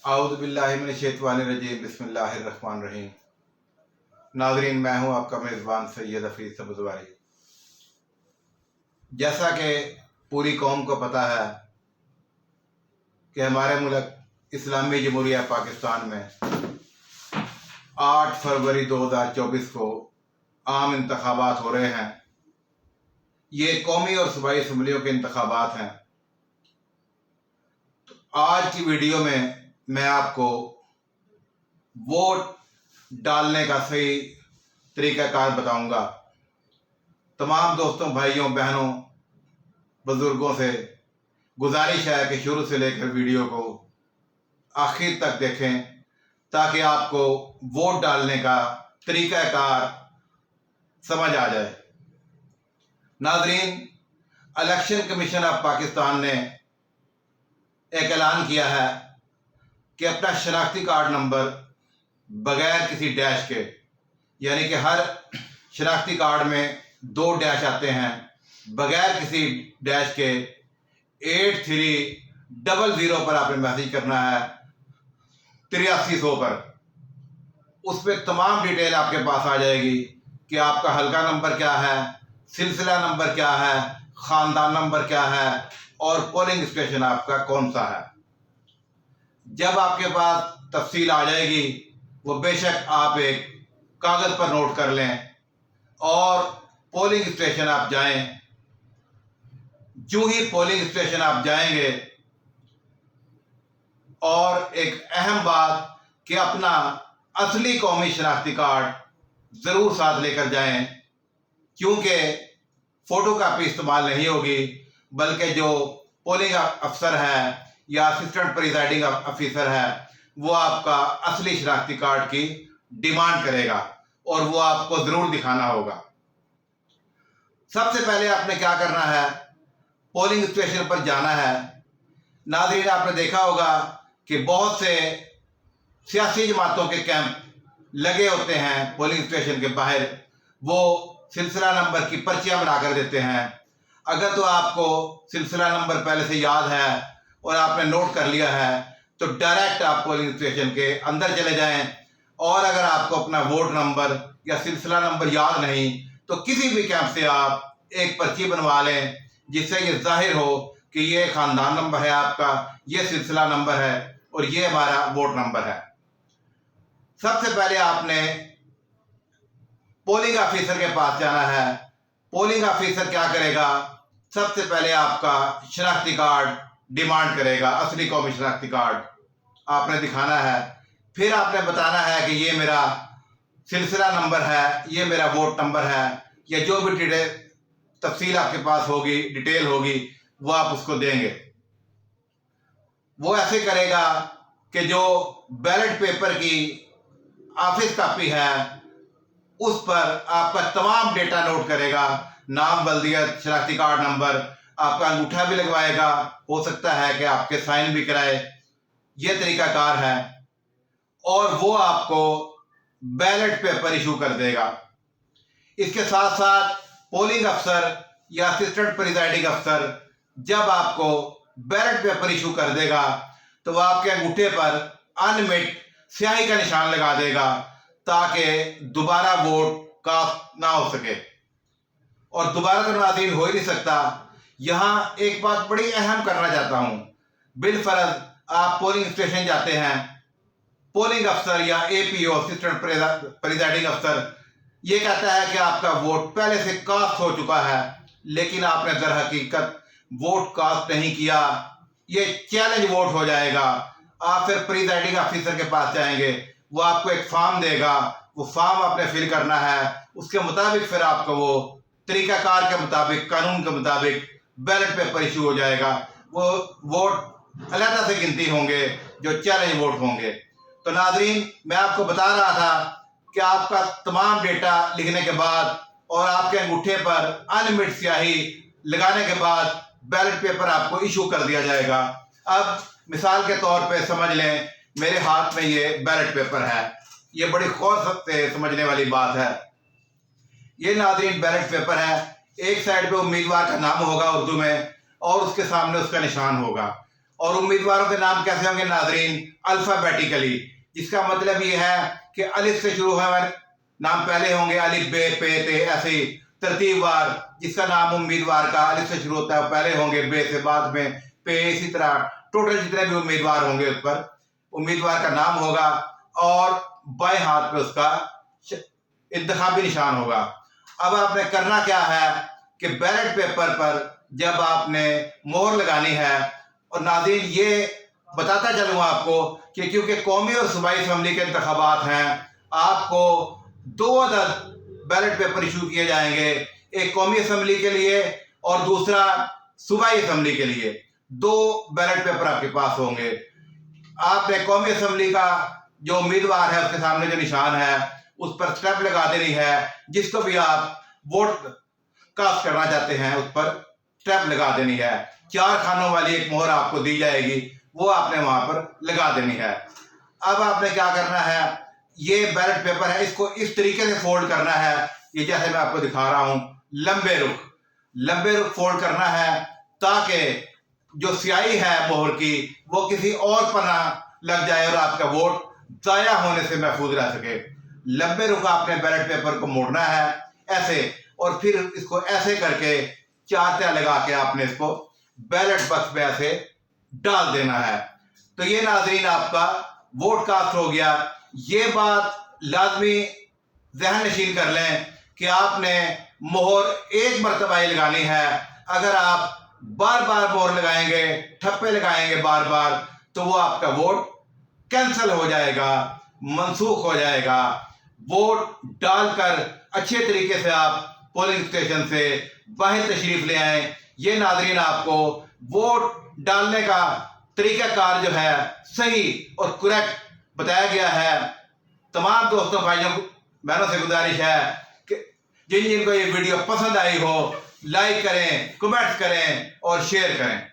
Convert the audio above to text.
आऊज़ु बिल्लाहि मिनश्शैतानिर्रजीम बिस्मिल्लाहिर्रहमानिर्रहीम। नाज़रीन, मैं हूँ आपका मेज़बान सैयद हफीज़ सब्ज़वारी। जैसा कि पूरी कौम को पता है कि हमारे मुल्क इस्लामी जमहूरिया पाकिस्तान में 8 फरवरी 2024 को आम इंतखाबात हो रहे हैं। ये कौमी और सूबाई असम्बलियों के इंतखाबात हैं। तो आज की वीडियो में मैं आपको वोट डालने का सही तरीक़ाकार बताऊंगा। तमाम दोस्तों, भाइयों, बहनों, बुज़ुर्गों से गुजारिश है कि शुरू से लेकर वीडियो को आखिर तक देखें ताकि आपको वोट डालने का तरीक़ाकार समझ आ जाए। नाज़रीन, इलेक्शन कमीशन ऑफ पाकिस्तान ने एक ऐलान किया है कि अपना शनाख्ती कार्ड नंबर बगैर किसी डैश के, यानी कि हर शनाख्ती कार्ड में 2 डैश आते हैं, बगैर किसी डैश के 8300 पर आपने मैसेज करना है, 8300 पर। उस पर तमाम डिटेल आपके पास आ जाएगी कि आपका हल्का नंबर क्या है, सिलसिला नंबर क्या है, ख़ानदान नंबर क्या है और पोलिंग स्टेशन आपका कौन सा है। जब आपके पास तफसील आ जाएगी, वो बेशक आप एक कागज़ पर नोट कर लें और पोलिंग स्टेशन आप जाएं। जो ही पोलिंग स्टेशन आप जाएंगे, और एक अहम बात कि अपना असली कौमी शनाख्ती कार्ड ज़रूर साथ लेकर जाएं, क्योंकि फ़ोटो कापी इस्तेमाल नहीं होगी, बल्कि जो पोलिंग अफसर है या असिस्टेंट प्रिजाइडिंग ऑफिसर है वो आपका असली शनाख्ती कार्ड की डिमांड करेगा और वो आपको ज़रूर दिखाना होगा। सबसे पहले आपने क्या करना है, पोलिंग स्टेशन पर जाना है। नाज़रीन, आपने देखा होगा कि बहुत से सियासी जमातों के कैंप लगे होते हैं पोलिंग स्टेशन के बाहर। वो सिलसिला नंबर की पर्चियाँ बना कर देते हैं। अगर तो आपको सिलसिला नंबर पहले से याद है और आपने नोट कर लिया है तो डायरेक्ट आप पोलिंग स्टेशन के अंदर चले जाएं, और अगर आपको अपना वोट नंबर या सिलसिला नंबर याद नहीं तो किसी भी कैंप से आप एक पर्ची बनवा लें, जिससे ये जाहिर हो कि ये ख़ानदान नंबर है आपका, ये सिलसिला नंबर है और ये हमारा वोट नंबर है। सबसे पहले आपने पोलिंग ऑफिसर के पास जाना है। पोलिंग ऑफिसर क्या करेगा, सबसे पहले आपका शनाख्ती कार्ड डिमांड करेगा, असली कौमी शनाख्ती कार्ड आपने दिखाना है। फिर आपने बताना है कि ये मेरा सिलसिला नंबर है, ये मेरा वोट नंबर है, या जो भी डिटेल तफसील आपके पास होगी, डिटेल होगी, वो आप उसको देंगे। वो ऐसे करेगा कि जो बैलेट पेपर की ऑफिस कापी है उस पर आपका तमाम डेटा नोट करेगा, नाम, बल्दियत, शनाख्ती कार्ड नंबर, आपका अंगूठा भी लगवाएगा, हो सकता है कि आपके साइन भी कराए। ये तरीकाकार है, और वो आपको बैलेट पेपर इशू कर देगा। इसके साथ साथ पोलिंग अफसर या असिस्टेंट प्रिजाइडिंग अफसर जब आपको बैलेट पेपर इशू कर देगा तो वह आपके अंगूठे पर अनमिट स्याही का निशान लगा देगा ताकि दोबारा वोट कास्ट ना हो सके। और दोबारा तो नाज़रीन हो ही नहीं सकता। यहाँ एक बात बड़ी अहम करना चाहता हूँ। बिलफर्ज आप पोलिंग स्टेशन जाते हैं, पोलिंग अफसर या APO असिस्टेंट प्रिजाइडिंग अफसर ये कहता है कि आपका वोट पहले से कास्ट हो चुका है, लेकिन आपने दर हकीकत वोट कास्ट नहीं किया, ये चैलेंज वोट हो जाएगा। आप फिर प्रिजाइडिंग ऑफिसर के पास जाएंगे, वो आपको एक फॉर्म देगा, वो फॉर्म आपने फिल करना है। उसके मुताबिक फिर आपको वो तरीकाकार के मुताबिक, कानून के मुताबिक बैलेट पेपर इशू हो जाएगा। वो वोट अलग से गिनती होंगे जो चैलेंज वोट होंगे। तो नाज़रीन, मैं आपको बता रहा था कि आपका तमाम डेटा लिखने के बाद और आपके अंगूठे पर अनमिट स्याही लगाने के बाद बैलेट पेपर आपको इशू कर दिया जाएगा। अब मिसाल के तौर पे समझ लें, मेरे हाथ में ये बैलेट पेपर है। ये बड़ी गौर से समझने वाली बात है। ये नाज़रीन बैलेट पेपर है। एक साइड पे उम्मीदवार का नाम होगा उर्दू में और उसके सामने उसका निशान होगा, और उम्मीदवारों के नाम कैसे होंगे नाजरीन? अल्फाबेटिकली, जिसका मतलब ये है कि अलिफ से शुरू होने वाले नाम पहले होंगे, अलिफ बे पे ते, ऐसे तरतीबवार जिसका नाम उम्मीदवार का अलिफ से शुरू होता है पहले होंगे, बे से बाद में, पे, इसी तरह टोटल जितने भी उम्मीदवार होंगे उस पर उम्मीदवार का नाम होगा और बाएं हाथ पे उसका इंतखाबी निशान होगा। अब आपने करना क्या है कि बैलेट पेपर पर जब आपने मोहर लगानी है, और नाज़रीन ये बताता चलूँ आपको कि क्योंकि कौमी और सूबाई असम्बली के इंतखाबात हैं, आपको 2 अदद बैलेट पेपर इशू किए जाएंगे, एक कौमी असम्बली के लिए और दूसरा सूबाई असम्बली के लिए। 2 बैलेट पेपर आपके पास होंगे। आपने कौमी असम्बली का जो उम्मीदवार है उसके सामने जो निशान है उस पर स्टेप लगा देनी है। जिसको भी आप वोट कास्ट करना चाहते हैं उस पर स्टेप लगा देनी है। 4 खानों वाली एक मोहर आपको दी जाएगी, वो आपने वहां पर लगा देनी है। अब आपने क्या करना है, ये बैलेट पेपर है, इसको इस तरीके से फोल्ड करना है, ये जैसे मैं आपको दिखा रहा हूं, लंबे रुख फोल्ड करना है ताकि जो स्याही है मोहर की वो किसी और पर ना लग जाए और आपका वोट जाया होने से महफूज रह सके। लंबे रुख आपने बैलेट पेपर को मोड़ना है ऐसे, और फिर इसको ऐसे करके 4 तह लगा के आपने इसको बैलेट बक्स में ऐसे डाल देना है। तो ये नाज़रीन आपका वोट कास्ट हो गया। ये बात लाजमी ज़हन नशीन कर लें कि आपने मोहर एक मरतबा ही लगानी है। अगर आप बार बार मोहर लगाएंगे, ठप्पे लगाएंगे बार बार, तो वो आपका वोट कैंसिल हो जाएगा, मनसूख हो जाएगा। वोट डालकर अच्छे तरीके से आप पोलिंग स्टेशन से बाहर तशरीफ ले आए। ये नाजरीन आपको वोट डालने का तरीक़ाकार जो है सही और करेक्ट बताया गया है। तमाम दोस्तों भाइयों बहनों से गुजारिश है कि जिनको ये वीडियो पसंद आई हो, लाइक करें, कमेंट्स करें और शेयर करें।